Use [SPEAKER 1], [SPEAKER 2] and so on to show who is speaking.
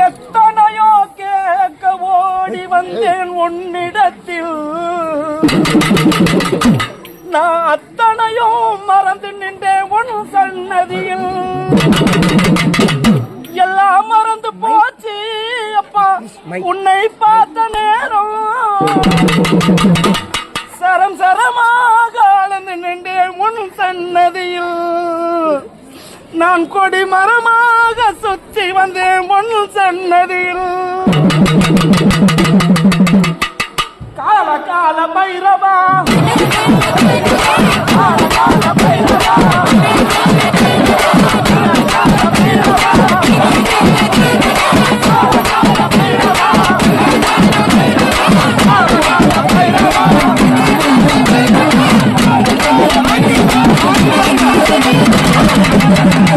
[SPEAKER 1] எத்தனையோ கேட்க ஓடி வந்தேன் உன்னிடத்தில், நான் அத்தனையோ மறந்து நின்றேன் உன் சன்னதியில். எல்லாம் மறந்து போச்சு அப்பா உன்னை பார்த்த நேரம், சரம் சரமாக அளந்து நின்றேன் உன் சன்னதியில். நான் கொடி மரமாக சுற்றி வந்தேன் உன் சன்னதியில். கால கால பைரவா, கால கால பைரவா,